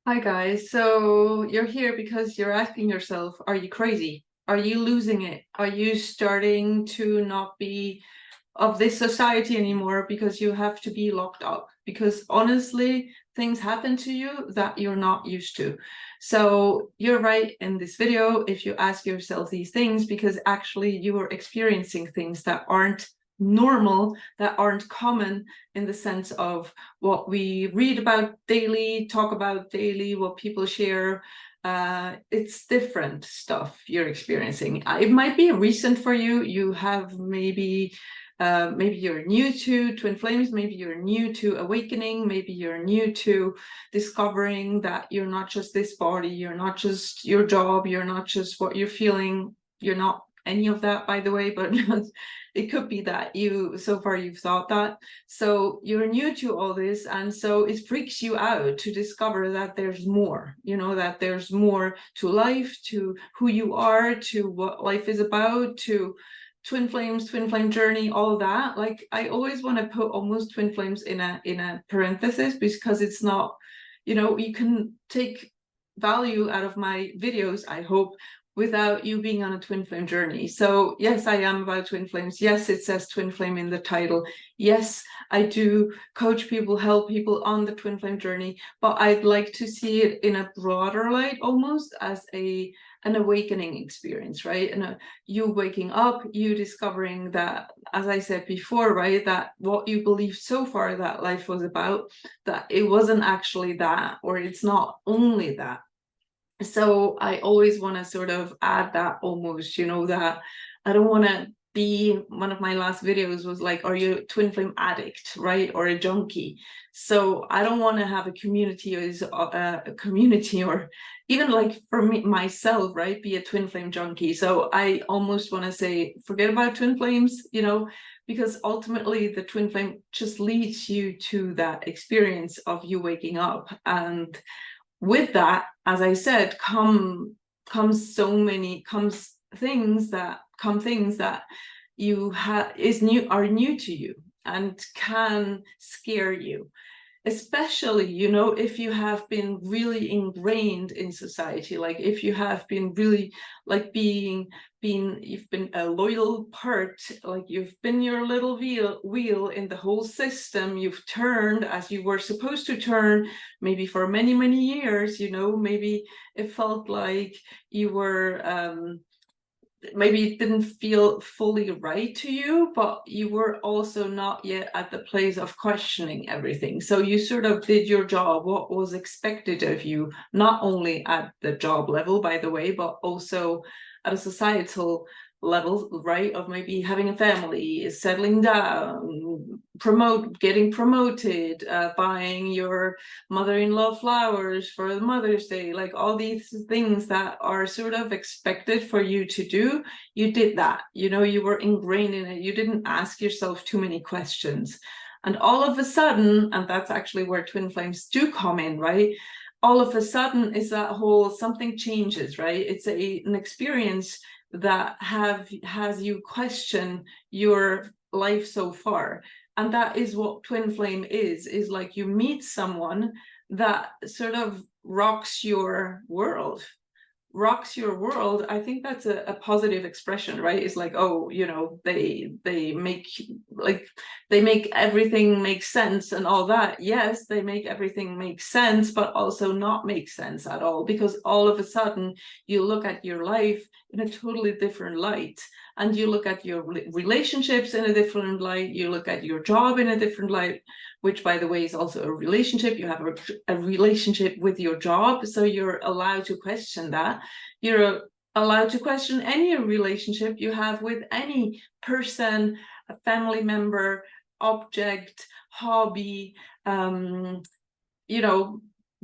Hi guys, so you're here because you're asking yourself, are you crazy? Are you losing it? Are you starting to not be of this society anymore because you have to be locked up? Because honestly, things happen to you that you're not used to. So you're right in this video if you ask yourself these things, because actually you are experiencing things that aren't normal, that aren't common in the sense of what we read about daily, talk about daily, what people share. It's different stuff you're experiencing. It might be recent for you. You have maybe you're new to twin flames, maybe you're new to awakening, maybe you're new to discovering that you're not just this body, you're not just your job, you're not just what you're feeling, you're not any of that, by the way, but it could be that so far you've thought that. So you're new to all this, and so it freaks you out to discover that there's more, that there's more to life, to who you are, to what life is about, to twin flames, twin flame journey, all that. Like, I always want to put almost twin flames in a parenthesis, because it's not, you can take value out of my videos, I hope, without you being on a twin flame journey. So yes, I am about twin flames. Yes, it says twin flame in the title. Yes, I do coach people, help people on the twin flame journey, but I'd like to see it in a broader light, almost as an awakening experience, right? And you waking up, you discovering that, as I said before, right, that what you believed so far that life was about, that it wasn't actually that, or it's not only that. So I always want to sort of add that, almost, that I don't want to be, one of my last videos was like, are you a twin flame addict, right, or a junkie? So I don't want to have a community, or even like for me myself, right, be a twin flame junkie. So I almost want to say, forget about twin flames, because ultimately the twin flame just leads you to that experience of you waking up. And with that, as I said, comes things that are new to you and can scare you, especially, if you have been really ingrained in society, like if you have been really, like, you've been a loyal part, like you've been your little wheel in the whole system, you've turned as you were supposed to turn, maybe for many, many years, maybe it felt like you were maybe it didn't feel fully right to you, but you were also not yet at the place of questioning everything. So you sort of did your job, what was expected of you, not only at the job level, by the way, but also at a societal level, right? Of maybe having a family, settling down, getting promoted, buying your mother-in-law flowers for Mother's Day, like all these things that are sort of expected for you to do. You did that, you were ingrained in it. You didn't ask yourself too many questions. And all of a sudden, and that's actually where twin flames do come in, right? All of a sudden is that whole something changes, right? It's an experience that has you question your life so far. And that is what twin flame is like you meet someone that sort of rocks your world. I think that's a positive expression, right? It's like, oh, they make, like, they make everything make sense and all that. Yes, they make everything make sense, but also not make sense at all, because all of a sudden you look at your life in a totally different light, and you look at your relationships in a different light, you look at your job in a different light, which, by the way, is also a relationship. You have a relationship with your job, so you're allowed to question that. You're allowed to question any relationship you have with any person, a family member, object, hobby,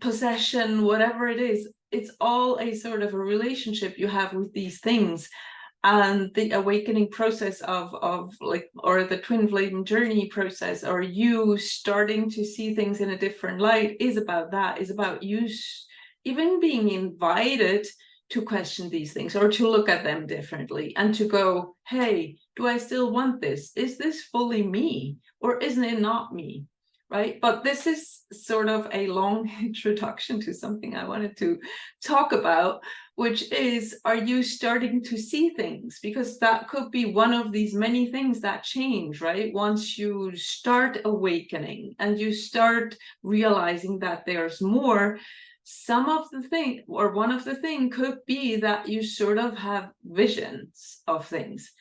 possession, whatever it is. It's all a sort of a relationship you have with these things. And the awakening process of like, or the twin flame journey process, or you starting to see things in a different light, is about that, is about you even being invited to question these things, or to look at them differently, and to go, hey, do I still want this? Is this fully me, or isn't it not me? right? But this is sort of a long introduction to something I wanted to talk about, which is, are you starting to see things? Because that could be one of these many things that change, right? Once you start awakening and you start realizing that there's more, some of the thing, or one of the thing could be that you sort of have visions of things.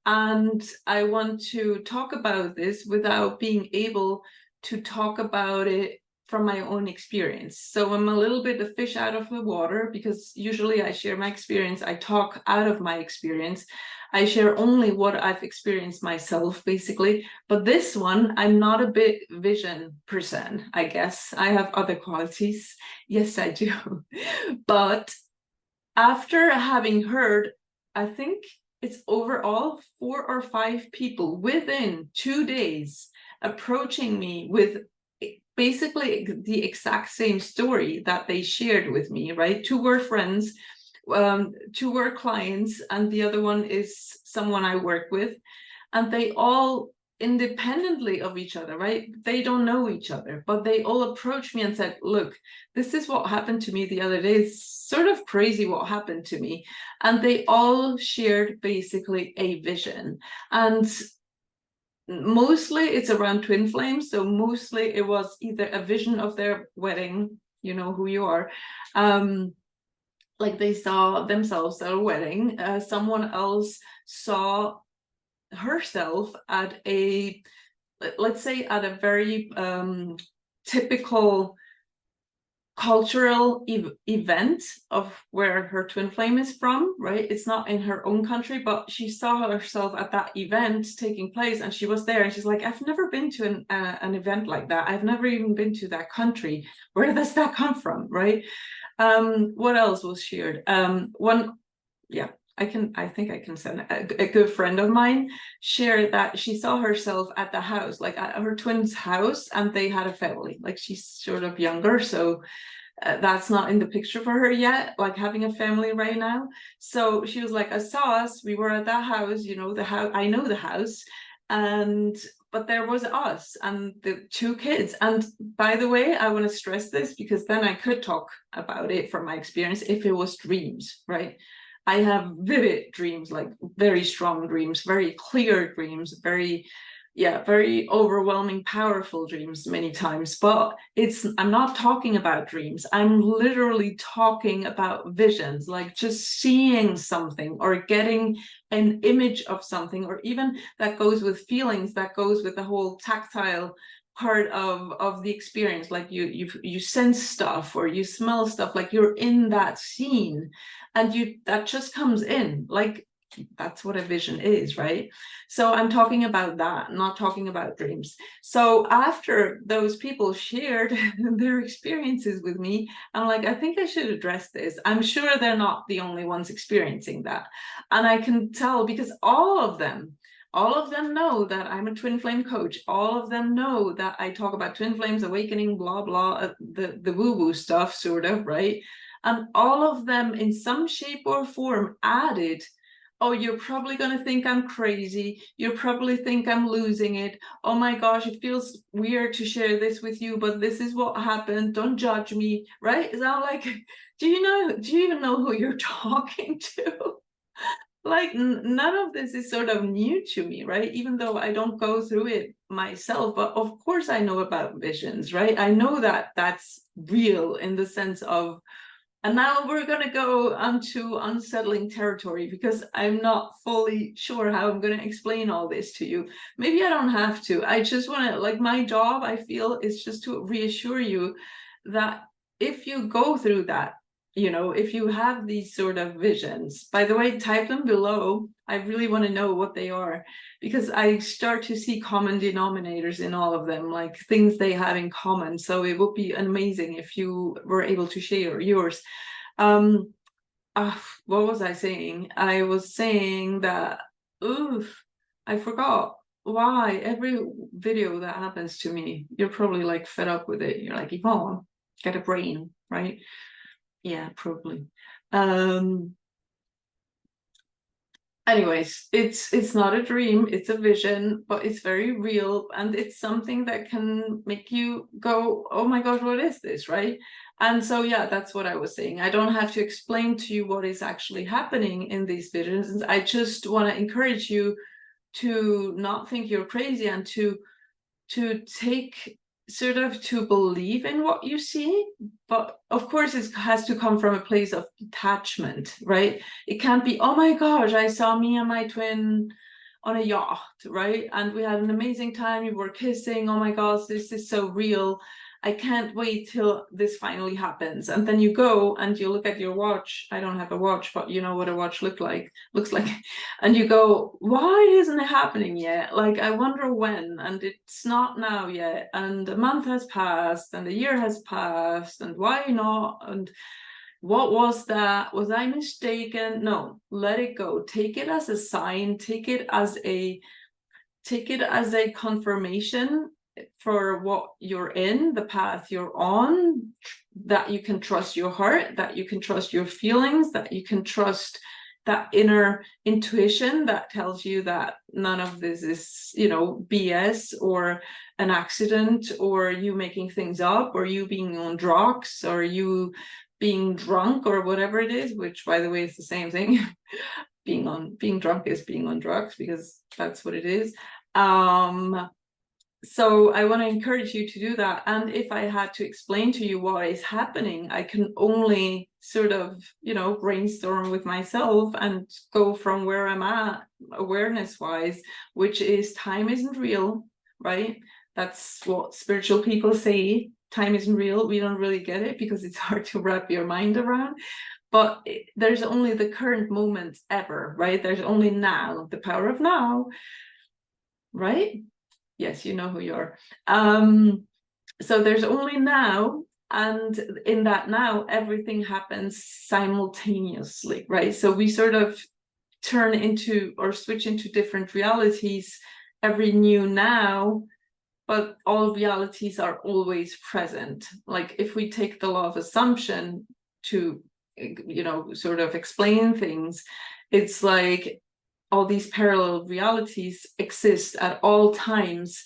And I want to talk about this without being able to talk about it from my own experience. So I'm a little bit a fish out of the water, because usually I share my experience, I talk out of my experience. I share only what I've experienced myself, basically. But this one, I'm not a big vision person, I guess. I have other qualities. Yes, I do. But after having heard, I think it's overall 4 or 5 people within 2 days approaching me with basically the exact same story that they shared with me, right? 2 were friends, 2 were clients, and the other one is someone I work with. And they all, independently of each other, right? They don't know each other, but they all approached me and said, look, this is what happened to me the other day. It's sort of crazy what happened to me. And they all shared basically a vision. And mostly it's around twin flames. So mostly it was either a vision of their wedding, you know who you are, like they saw themselves at a wedding. Someone else saw herself at a, let's say, at a very typical cultural event of where her twin flame is from, right? It's not in her own country, but she saw herself at that event taking place, and she was there, and she's like, I've never been to an event like that. I've never even been to that country. Where does that come from, right? What else was shared? One, yeah, I think I can send a good friend of mine shared that she saw herself at the house, like at her twin's house, and they had a family. Like, she's sort of younger, so that's not in the picture for her yet, like having a family right now. So she was like, I saw us, we were at that house, you know, the house, I know the house, and but there was us and the 2 kids. And by the way, I want to stress this, because then I could talk about it from my experience if it was dreams, right? I have vivid dreams, like very strong dreams, very clear dreams, very overwhelming, powerful dreams many times. But I'm not talking about dreams. I'm literally talking about visions, like just seeing something or getting an image of something, or even that goes with feelings, that goes with the whole tactile part of the experience. Like you sense stuff or you smell stuff, like you're in that scene, and that just comes in. Like, that's what a vision is, right? So I'm talking about that, not talking about dreams. So after those people shared their experiences with me, I'm like, I think I should address this. I'm sure they're not the only ones experiencing that. And I can tell, because all of them know that I'm a twin flame coach. All of them know that I talk about twin flames, awakening, blah, blah, the woo-woo stuff, sort of, right? And all of them, in some shape or form, added, oh, you're probably going to think I'm crazy. You probably think I'm losing it. Oh my gosh, it feels weird to share this with you, but this is what happened. Don't judge me, right? Is that like, do you even know who you're talking to? Like, none of this is sort of new to me, right? Even though I don't go through it myself, but of course I know about visions, right? I know that that's real, in the sense of, and now we're going to go onto unsettling territory, because I'm not fully sure how I'm going to explain all this to you. Maybe I don't have to. I just want to, like, my job, I feel, is just to reassure you that if you go through that, you know, if you have these sort of visions, by the way, type them below. I really want to know what they are, because I start to see common denominators in all of them, like things they have in common. So it would be amazing if you were able to share yours. What was I saying? I was saying that, oof, I forgot. Why? Every video that happens to me, you're probably like fed up with it. You're like, Yvonne, get a brain, right? Yeah, probably. anyways, it's not a dream, it's a vision, but it's very real, and it's something that can make you go, oh my god, what is this, right? And so yeah, that's what I was saying. I don't have to explain to you what is actually happening in these visions. I just want to encourage you to not think you're crazy, and to take, sort of, to believe in what you see. But of course it has to come from a place of detachment, right? It can't be, oh my gosh, I saw me and my twin on a yacht, right? And we had an amazing time, we were kissing, oh my gosh, this is so real, I can't wait till this finally happens. And then you go and you look at your watch. I don't have a watch, but you know what a watch looks like. And you go, why isn't it happening yet? Like, I wonder when, and it's not now yet. And a month has passed, and a year has passed, and why not? And what was that? Was I mistaken? No, let it go. Take it as a sign. Take it as a confirmation for what you're in, the path you're on, that you can trust your heart, that you can trust your feelings, that you can trust that inner intuition that tells you that none of this is, you know, BS or an accident, or you making things up, or you being on drugs, or you being drunk, or whatever it is, which, by the way, is the same thing. Being drunk is being on drugs, because that's what it is. So I want to encourage you to do that. And if I had to explain to you what is happening, I can only sort of, you know, brainstorm with myself and go from where I'm at awareness wise, which is time isn't real, right? That's what spiritual people say. Time isn't real. We don't really get it because it's hard to wrap your mind around. But there's only the current moment ever, right? There's only now, the power of now, right? Yes, you know who you are. So there's only now, and in that now, everything happens simultaneously, right? So we sort of turn into, or switch into, different realities every new now, but all realities are always present. Like, if we take the law of assumption to, you know, sort of explain things, it's like all these parallel realities exist at all times,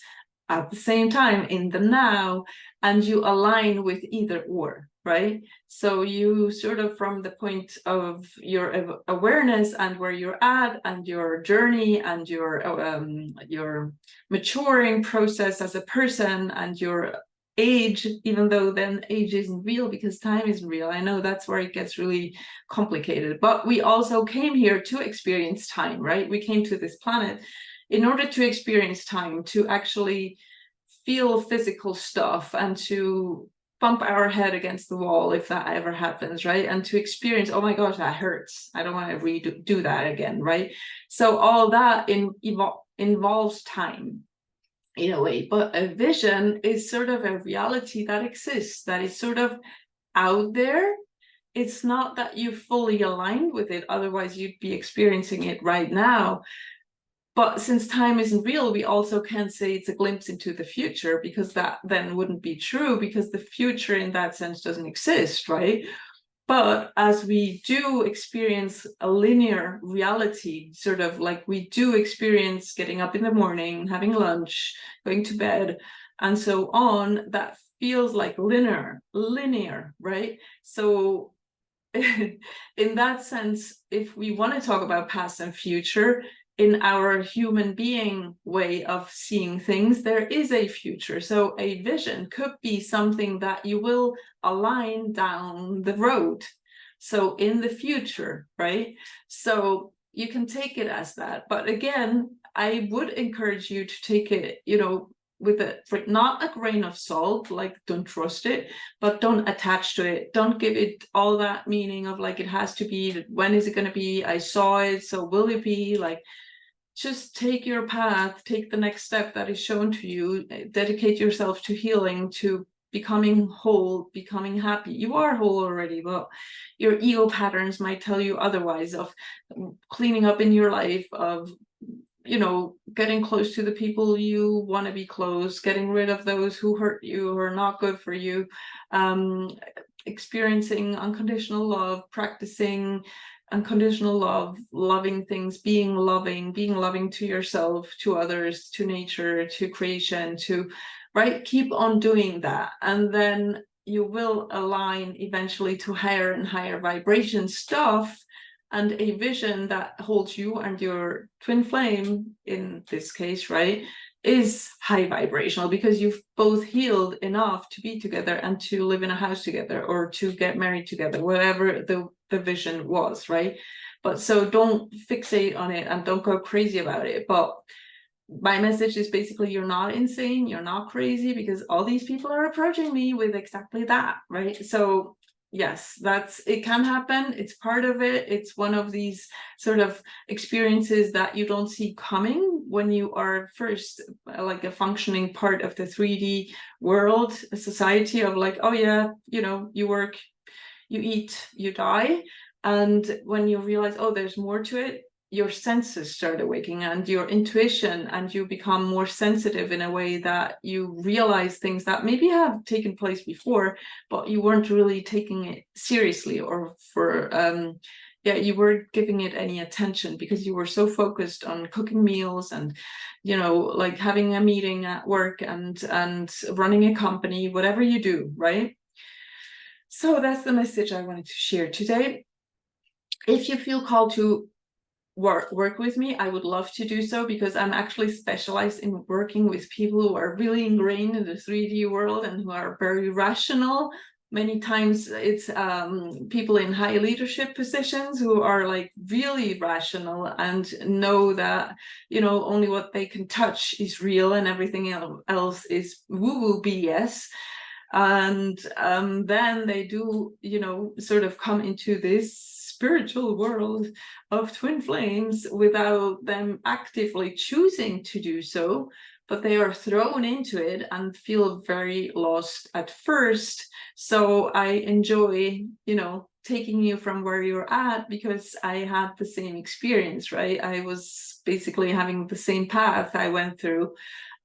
at the same time, in the now, and you align with either or, right? So you sort of, from the point of your awareness and where you're at, and your journey, and your maturing process as a person, and your age, even though then age isn't real because time isn't real. I know that's where it gets really complicated, but we also came here to experience time, right? We came to this planet in order to experience time, to actually feel physical stuff, and to bump our head against the wall if that ever happens, right? And to experience, oh my gosh, that hurts, I don't want to redo that again, right? So all that involves time, in a way. But a vision is sort of a reality that exists, that is sort of out there. It's not that you fully aligned with it, otherwise you'd be experiencing it right now. But since time isn't real, we also can't say it's a glimpse into the future, because that then wouldn't be true, because the future in that sense doesn't exist, right? But as we do experience a linear reality, sort of like we do experience getting up in the morning, having lunch, going to bed, and so on, that feels like linear, right? So in that sense, if we want to talk about past and future, in our human being way of seeing things, there is a future. So a vision could be something that you will align down the road. So in the future, right? So you can take it as that. But again, I would encourage you to take it, you know, with not a grain of salt, like don't trust it, but don't attach to it. Don't give it all that meaning of like, it has to be, when is it going to be? I saw it, so will it be? Like, just take your path, take the next step that is shown to you, dedicate yourself to healing, to becoming whole, becoming happy. You are whole already, but your ego patterns might tell you otherwise, of cleaning up in your life, of, you know, getting close to the people you want to be close, getting rid of those who hurt you, who are not good for you, experiencing unconditional love, practicing unconditional love, loving things, being loving to yourself, to others, to nature, to creation, to, right? Keep on doing that. And then you will align eventually to higher and higher vibration stuff, and a vision that holds you and your twin flame, in this case, right, is high vibrational, because you've both healed enough to be together and to live in a house together, or to get married together, whatever the vision was, right? But so don't fixate on it and don't go crazy about it. But my message is basically, you're not insane, you're not crazy, because all these people are approaching me with exactly that, right? So yes, it can happen. It's part of it. It's one of these sort of experiences that you don't see coming when you are first like a functioning part of the 3D world, a society of like, oh yeah, you know, you work, you eat, you die. And when you realize, oh, there's more to it, your senses start awakening, and your intuition, and you become more sensitive in a way that you realize things that maybe have taken place before, but you weren't really taking it seriously, or for yeah, you weren't giving it any attention because you were so focused on cooking meals and, you know, like having a meeting at work and running a company, whatever you do, right? So that's the message I wanted to share today. If you feel called to work with me, I would love to do so, because I'm actually specialized in working with people who are really ingrained in the 3D world and who are very rational. Many times it's people in high leadership positions who are like really rational and know that, you know, only what they can touch is real and everything else is woo-woo BS. And then they do, you know, sort of come into this spiritual world of twin flames without them actively choosing to do so, but they are thrown into it and feel very lost at first. So I enjoy, you know, taking you from where you're at, because I had the same experience, right? I was basically having the same path I went through,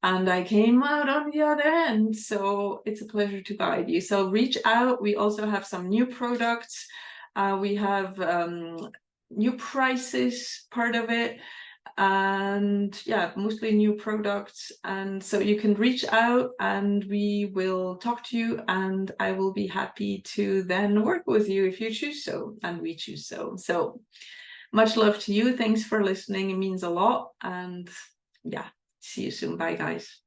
and I came out on the other end. So it's a pleasure to guide you. So reach out. We also have some new products. We have new prices, part of it, and yeah, mostly new products. And so you can reach out and we will talk to you, and I will be happy to then work with you if you choose so, and we choose so. So much love to you. Thanks for listening. It means a lot. And yeah, see you soon. Bye, guys.